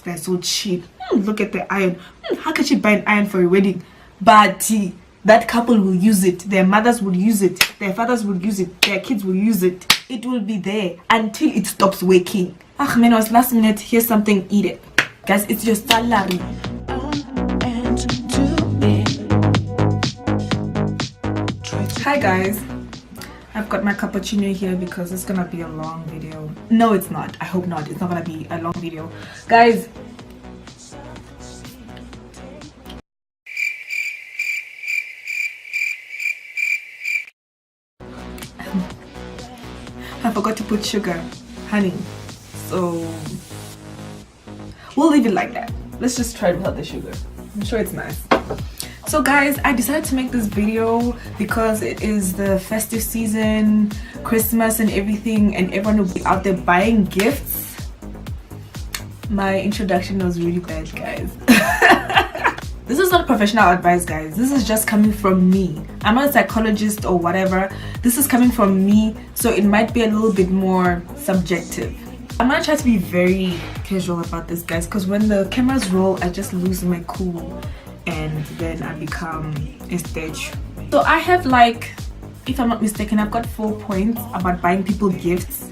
They're so cheap. Look at the iron. How can she buy an iron for a wedding? But that couple will use it. Their mothers will use it. Their fathers will use it. Their kids will use it. It will be there until it stops working. Ah, man, it was last minute. Here's something, eat it. Guys, it's your salary. Hi guys, I've got my cappuccino here because it's gonna be a long video. No, it's not. I hope not. It's not gonna be a long video, guys. I forgot to put sugar, honey, so we'll leave it like that. Let's just try it without the sugar. I'm sure it's nice. So guys, I decided to make this video because it is the festive season, Christmas and everything, and everyone will be out there buying gifts. My introduction was really bad, guys. This is not professional advice, guys. This is just coming from me. I'm not a psychologist or whatever. This is coming from me, so it might be a little bit more subjective. I'm gonna try to be very casual about this, guys, because when the cameras roll, I just lose my cool and then I become a stage. So I have, like, if I'm not mistaken, I've got 4 points about buying people gifts.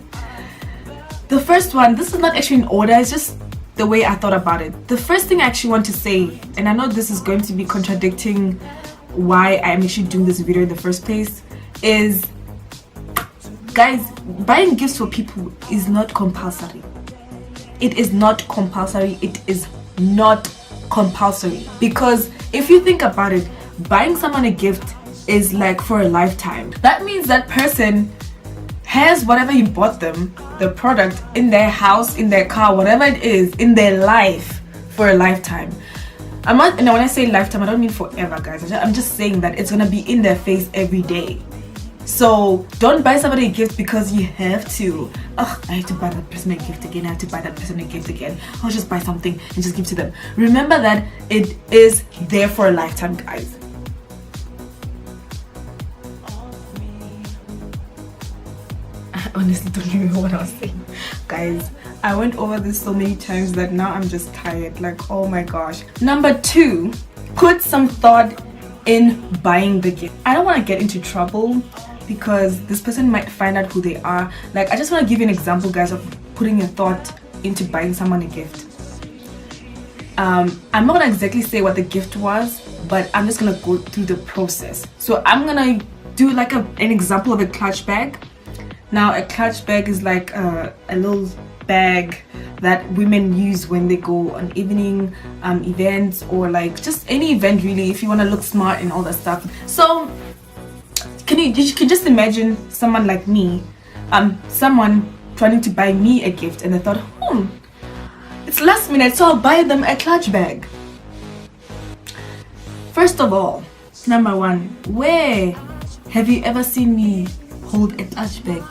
The first one, this is not actually in order, it's just the way I thought about it. The first thing I actually want to say, and I know this is going to be contradicting why I'm actually doing this video in the first place, is, guys, buying gifts for people is not compulsory. It is not compulsory. It is not compulsory, because if you think about it, buying someone a gift is like for a lifetime. That means that person has whatever you bought them, the product, in their house, in their car, whatever it is, in their life for a lifetime. I'm not, and when I say lifetime, I don't mean forever, guys. I'm just saying that it's gonna be in their face every day. So don't buy somebody a gift because you have to. Oh, I have to buy that person a gift again. I have to buy that person a gift again. I'll just buy something and just give to them. Remember that it is there for a lifetime, guys. I honestly don't remember what I was saying, guys. I went over this so many times that now I'm just tired. Like, oh my gosh. Number 2, put some thought in buying the gift. I don't want to get into trouble because this person might find out who they are. Like, I just want to give you an example, guys, of putting a thought into buying someone a gift. I'm not gonna exactly say what the gift was, but I'm just gonna go through the process. So I'm gonna do like an example of a clutch bag. Now, a clutch bag is like a little bag that women use when they go on evening events, or like just any event really, if you want to look smart and all that stuff. So you can just imagine someone like me, someone trying to buy me a gift, and I thought, it's last minute, so I'll buy them a clutch bag. First of all, number 1, where have you ever seen me hold a clutch bag?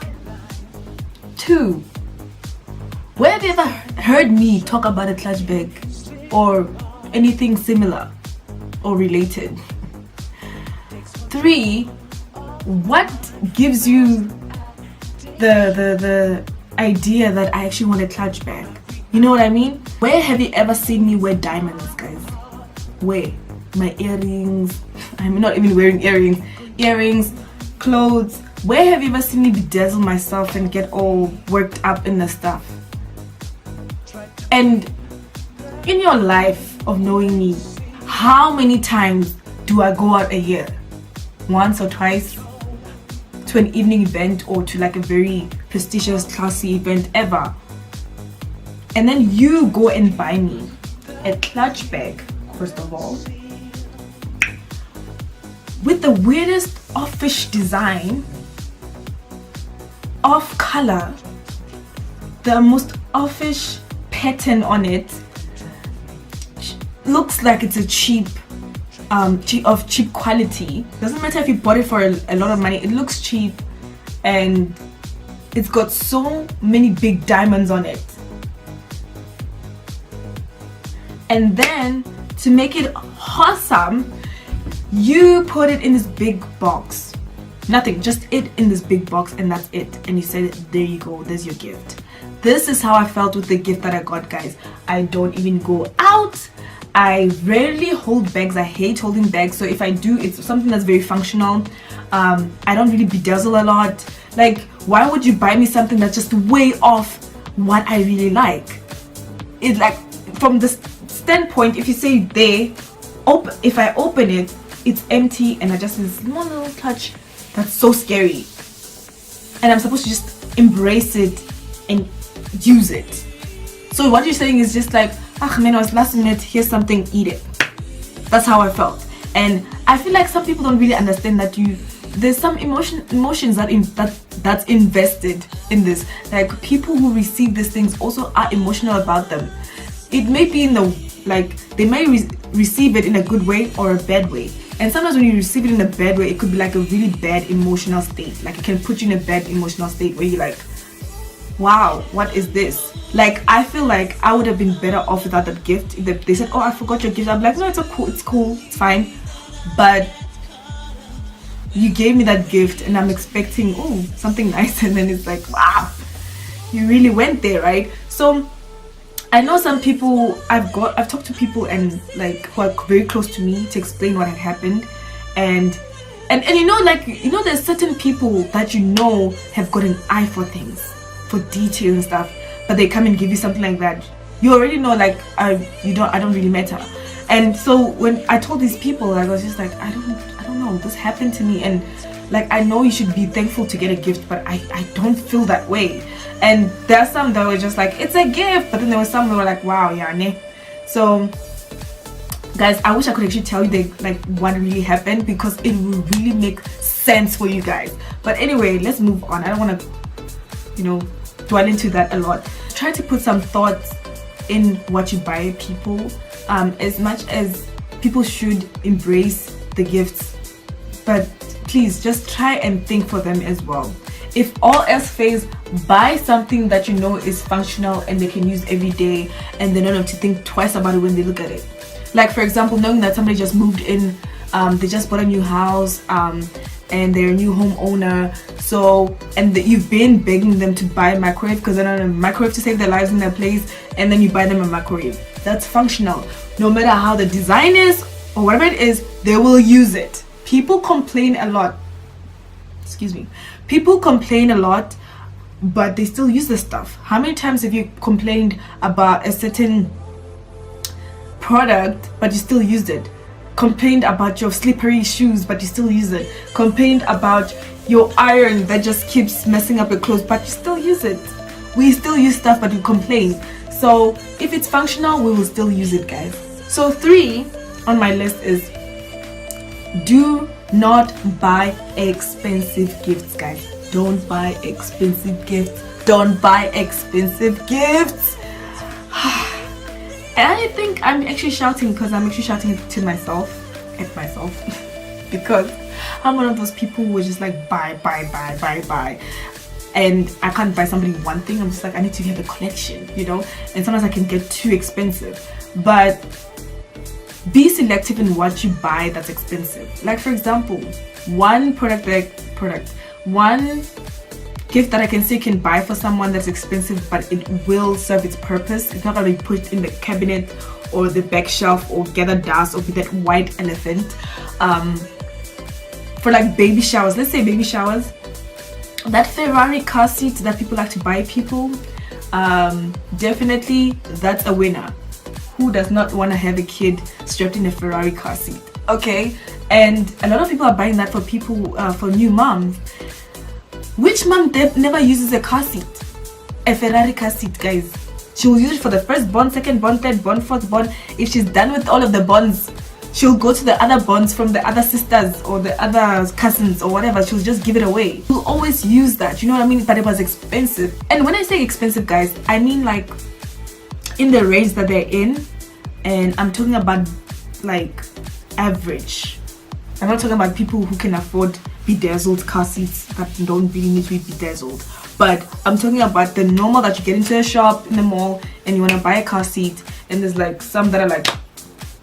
2, where have you ever heard me talk about a clutch bag or anything similar or related? 3, what gives you the idea that I actually want a clutch bag? You know what I mean? Where have you ever seen me wear diamonds, guys? Where? My earrings. I'm not even wearing earrings. Earrings, clothes. Where have you ever seen me bedazzle myself and get all worked up in the stuff? And in your life of knowing me, how many times do I go out a year? Once or twice? To an evening event or to like a very prestigious, classy event ever. And then you go and buy me a clutch bag, first of all, with the weirdest offish design, off color, the most offish pattern on it. Looks like it's a cheap quality. Doesn't matter if you bought it for a lot of money, it looks cheap, and it's got so many big diamonds on it. And then to make it awesome, you put it in this big box. Nothing, just it in this big box, and that's it. And you said, there you go, there's your gift. this is how I felt with the gift that I got, guys. I don't even go out. I rarely hold bags. I hate holding bags. So if I do, it's something that's very functional. I don't really bedazzle a lot. Like, why would you buy me something that's just way off what I really like? It's like, from the standpoint, if you say if I open it, it's empty, and I just this small little touch that's so scary, and I'm supposed to just embrace it and use it. So what you're saying is just like, ah man, it was last minute, here's something, eat it. That's how I felt. And I feel like some people don't really understand that there's some emotions that's invested in this. Like, people who receive these things also are emotional about them. It may be in the, like, they may receive it in a good way or a bad way. And sometimes when you receive it in a bad way, it could be like a really bad emotional state. Like, it can put you in a bad emotional state where you're like, wow, what is this? Like, I feel like I would have been better off without that gift. If they said, oh, I forgot your gift, I'm like, no, it's cool, it's fine. But you gave me that gift and I'm expecting, oh, something nice, and then it's like, wow, you really went there, right? So I know some people, I've talked to people and like who are very close to me to explain what had happened, and you know, like, you know, there's certain people that you know have got an eye for things, for detail and stuff, but they come and give you something like that. You already know, like, I don't really matter. And so when I told these people, I was just like, I don't know, this happened to me, and like, I know you should be thankful to get a gift, but I don't feel that way. And there are some that were just like, it's a gift, but then there were some that were like, wow, yeah, ne. So guys, I wish I could actually tell you like what really happened, because it will really make sense for you guys. But anyway, let's move on. I don't want to, you know, dwell into that a lot. Try to put some thoughts in what you buy people, as much as people should embrace the gifts, but please just try and think for them as well. If all else fails, buy something that you know is functional and they can use every day, and they don't have to think twice about it when they look at it. Like, for example, knowing that somebody just moved in, they just bought a new house, and they're a new homeowner, so, and you've been begging them to buy a microwave because they don't have a microwave to save their lives in their place, and then you buy them a microwave. That's functional. No matter how the design is or whatever it is, they will use it. People complain a lot. Excuse me. People complain a lot, but they still use this stuff. How many times have you complained about a certain product but you still used it? Complained about your slippery shoes but you still use it? Complained about your iron that just keeps messing up your clothes but you still use it? We still use stuff but we complain. So if it's functional, we will still use it, guys. So 3 on my list is, do not buy expensive gifts, guys. Don't buy expensive gifts. Don't buy expensive gifts. And I think I'm actually shouting because I'm actually shouting to myself, at myself, because I'm one of those people who are just like buy, and I can't buy somebody one thing. I'm just like, I need to have a collection, you know. And sometimes I can get too expensive, but be selective in what you buy that's expensive. Like, for example, one one gift that I can say can buy for someone that's expensive, but it will serve its purpose. It's not gonna be put in the cabinet or the back shelf or gather dust or be that white elephant. For like baby showers, let's say baby showers, that Ferrari car seat that people like to buy people, definitely that's a winner. Who does not want to have a kid strapped in a Ferrari car seat? Okay, and a lot of people are buying that for people, for new moms. Which mom never uses a car seat? A Ferrari car seat, guys. She will use it for the first bond, second bond, third bond, fourth bond. If she's done with all of the bonds, she'll go to the other bonds from the other sisters or the other cousins or whatever. She'll just give it away. She'll always use that, you know what I mean? But it was expensive. And when I say expensive, guys, I mean like in the range that they're in. And I'm talking about like average. I'm not talking about people who can afford bedazzled car seats that don't really need to be bedazzled, but I'm talking about the normal that you get into a shop in the mall and you want to buy a car seat, and there's like some that are like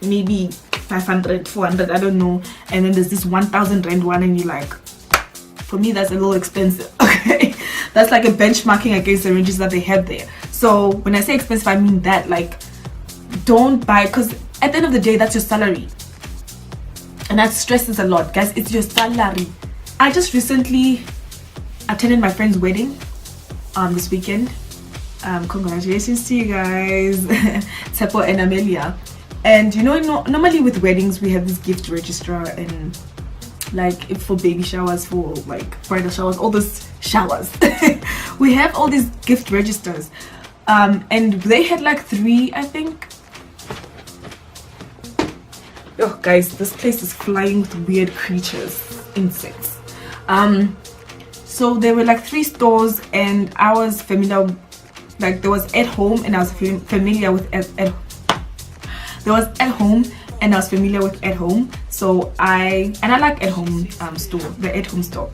maybe 500, 400, I don't know, and then there's this 1,000 rand one, and you're like, for me that's a little expensive. Okay, That's like a benchmarking against the ranges that they have there. So when I say expensive, I mean that, like, don't buy, because at the end of the day, that's your salary, and that stresses a lot, guys. It's your salary. I just recently attended my friend's wedding this weekend. Congratulations to you guys, Tepo and Amelia. And you know, normally with weddings we have this gift register, and like if for baby showers, for like bridal showers, all those showers we have all these gift registers, and they had like 3, I think. Oh guys, this place is flying with weird creatures, insects. So there were like 3 stores, and I was familiar, like there was At Home, and I was familiar with there was At Home, and I was familiar with At Home. So I like At Home store, the At Home store.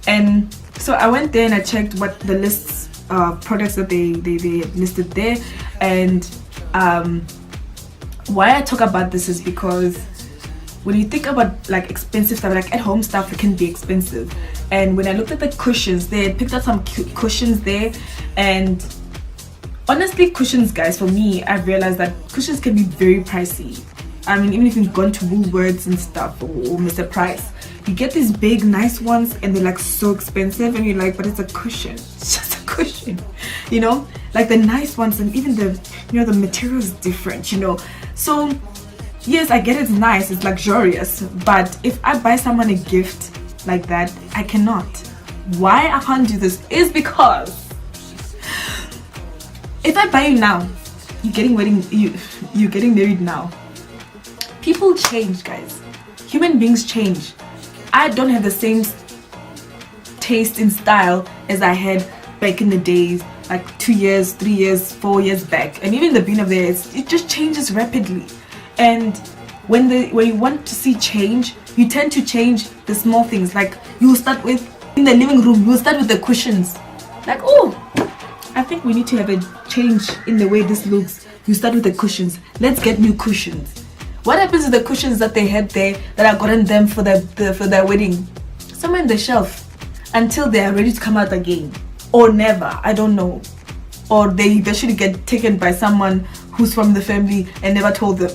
And so I went there and I checked what the lists products that they listed there. And why I talk about this is because when you think about like expensive stuff, like At Home stuff, it can be expensive. And when I looked at the cushions, they had picked up some cute cushions there. And honestly, cushions, guys, for me, I've realized that cushions can be very pricey. I mean, even if you've gone to Woolworths and stuff, or Mr. Price, you get these big nice ones and they're like so expensive, and you're like, but it's a cushion, it's just a cushion, you know, like the nice ones. And even the, you know, the material is different, you know. So yes, I get it's nice, it's luxurious, but if I buy someone a gift like that, I cannot. Why I can't do this is because if I buy you now, you're getting married now. People change, guys. Human beings change. I don't have the same taste in style as I had back in the days, like 2 years, 3 years, 4 years back. And even the beginning of the year, it just changes rapidly. And when you want to see change, you tend to change the small things. Like you start with, in the living room, you start with the cushions. Like, oh, I think we need to have a change in the way this looks. You start with the cushions. Let's get new cushions. What happens to the cushions that they had there that I gotten them for their wedding? Somewhere in the shelf until they are ready to come out again, or never. I don't know. Or they eventually get taken by someone who's from the family and never told them.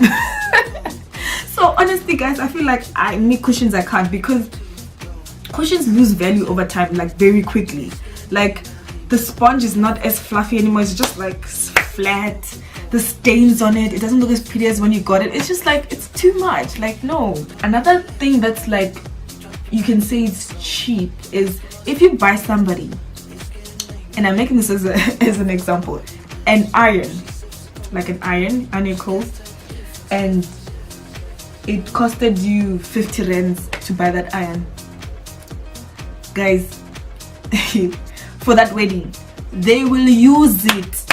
So honestly, guys, I feel like I make cushions, I can't, because cushions lose value over time, like very quickly. Like the sponge is not as fluffy anymore. It's just like flat. The stains on it, it doesn't look as pretty as when you got it. It's just like, it's too much. Like, no. Another thing that's like, you can say it's cheap, is if you buy somebody, and I'm making this as an example, an iron, like an iron your clothes, and it costed you 50 rands to buy that iron, guys. For that wedding, they will use it.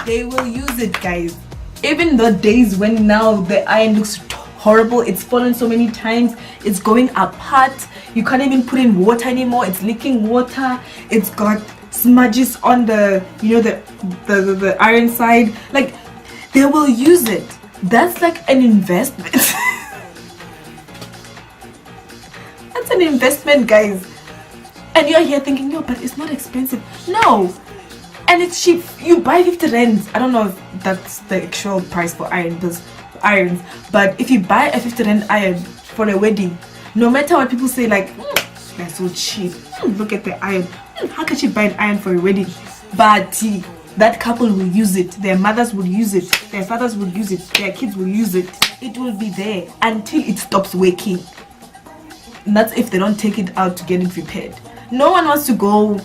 They will use it, guys. Even the days when now the iron looks horrible, it's fallen so many times, it's going apart, you can't even put in water anymore, it's leaking water, it's got smudges on the, you know, the iron side. Like, they will use it. That's like an investment. That's an investment, guys. And you're here thinking, no, but it's not expensive. No. And it's cheap. You buy 50 rands. I don't know if that's the actual price for irons, but if you buy a 50 rand iron for a wedding, no matter what people say, like, they're so cheap. Look at the iron. How can you buy an iron for a wedding? But that couple will use it. Their mothers will use it. Their fathers will use it. Their kids will use it. It will be there until it stops working. And that's if they don't take it out to get it repaired. No one wants to go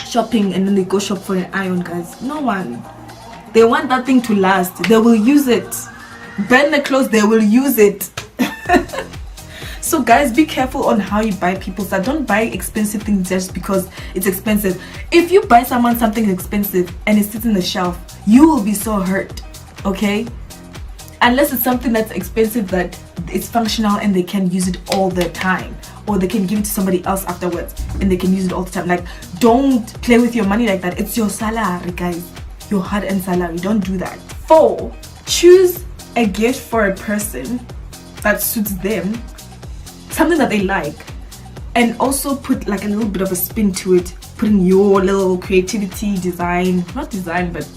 shopping and then they go shop for an iron, guys. No one. They want that thing to last. They will use it. Burn the clothes, they will use it. So guys, be careful on how you buy people stuff. Don't buy expensive things just because it's expensive. If you buy someone something expensive and it sits in the shelf, you will be so hurt, okay? Unless it's something that's expensive that it's functional and they can use it all the time, or they can give it to somebody else afterwards and they can use it all the time. Like, don't play with your money like that. It's your salary, guys. Your hard-earned salary. Don't do that. 4, choose a gift for a person that suits them, something that they like, and also put like a little bit of a spin to it putting your little creativity, not design, but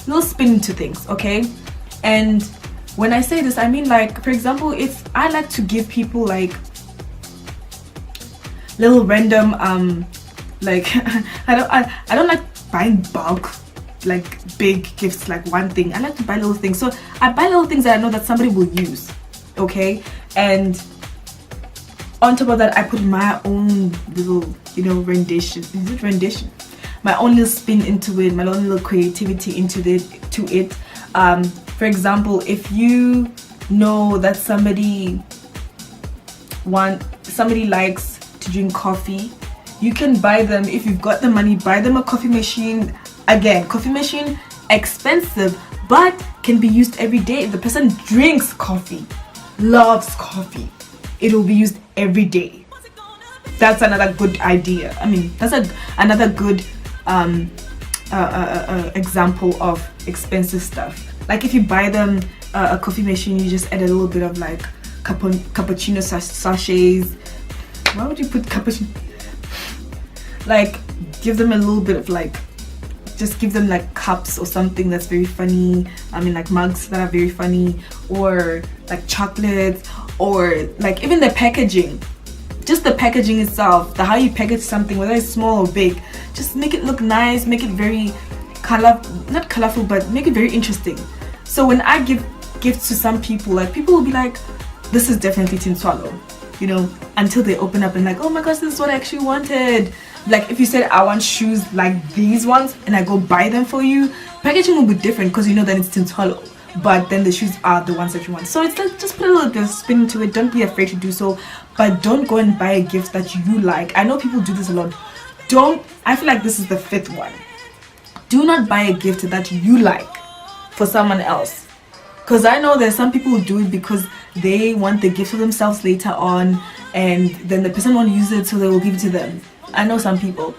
little spin into things, okay? And when I say this, I mean, like, for example, if I like to give people like little random like I don't like buying bulk, like big gifts, like one thing. I like to buy little things. So I buy little things that I know that somebody will use, okay? And on top of that, I put my own little, you know, rendition. Is it rendition? My own little spin into it, my own little creativity into it. For example, if you know that somebody likes to drink coffee, you can buy them, if you've got the money, buy them a coffee machine. Again, coffee machine, expensive, but can be used every day. If the person drinks coffee, loves coffee, it will be used every day. That's another good idea. I mean, that's another good example of expensive stuff. Like if you buy them a coffee machine, you just add a little bit of like cappuccino sachets. Why would you put cappuccino? Like give them a little bit of like, just give them like cups or something that's very funny. I mean, like mugs that are very funny, or like chocolates, or like even the packaging. Just the packaging itself, how you package something, whether it's small or big, just make it look nice, make it very not colorful, but make it very interesting. So when I give gifts to some people, like people will be like, this is definitely tin swallow, you know, until they open up and like, oh my gosh, this is what I actually wanted. Like if you said I want shoes like these ones and I go buy them for you, packaging will be different because you know that it's tin swallow, but then the shoes are the ones that you want. So it's like, just put a little bit of spin into it. Don't be afraid to do so, but don't go and buy a gift that you like. I know people do this a lot. I feel like this is the fifth one. Do not buy a gift that you like for someone else, because I know there's some people who do it because they want the gift for themselves later on, and then the person won't use it, so they will give it to them. I know some people.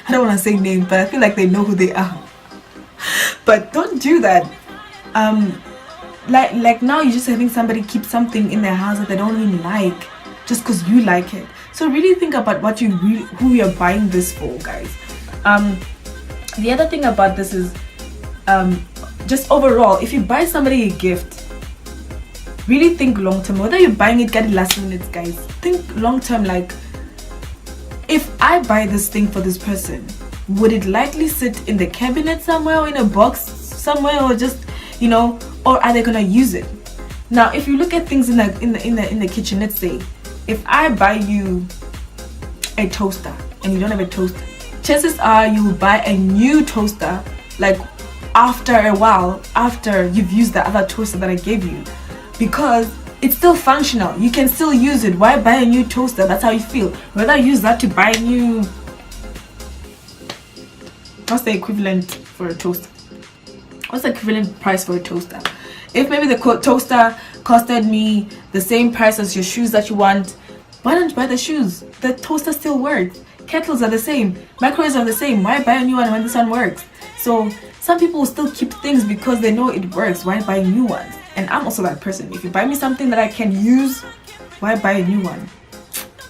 I don't want to say names, but I feel like they know who they are. But don't do that. Like now you're just having somebody keep something in their house that they don't really like just because you like it. So really think about who you're buying this for, guys. The other thing about this is just overall, if you buy somebody a gift, really think long term. Whether you're buying it, get it last minute, guys. Think long term. Like, if I buy this thing for this person, would it likely sit in the cabinet somewhere, or in a box somewhere, or just, you know, or are they gonna use it? Now, if you look at things in the kitchen, let's say, if I buy you a toaster and you don't have a toaster, chances are you will buy a new toaster like after a while, after you've used the other toaster that I gave you, because it's still functional. You can still use it. Why buy a new toaster? That's how you feel. Whether use that to buy a new, what's the equivalent for a toaster? What's the equivalent price for a toaster? If maybe the toaster costed me the same price as your shoes that you want, why don't you buy the shoes? The toaster still works. Kettles are the same. Microwaves are the same. Why buy a new one when this one works? So some people will still keep things because they know it works. Why buy new ones? And I'm also that person. If you buy me something that I can use, why buy a new one?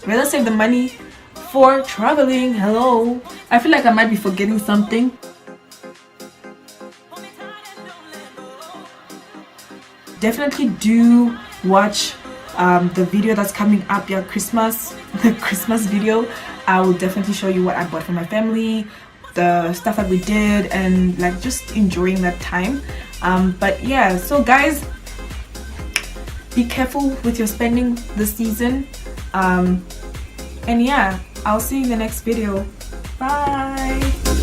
Rather save the money for traveling. Hello. I feel like I might be forgetting something. Definitely do watch the video that's coming up, the Christmas video. I will definitely show you what I bought for my family, the stuff that we did, and like just enjoying that time. But yeah, so guys, be careful with your spending this season, and yeah, I'll see you in the next video. Bye.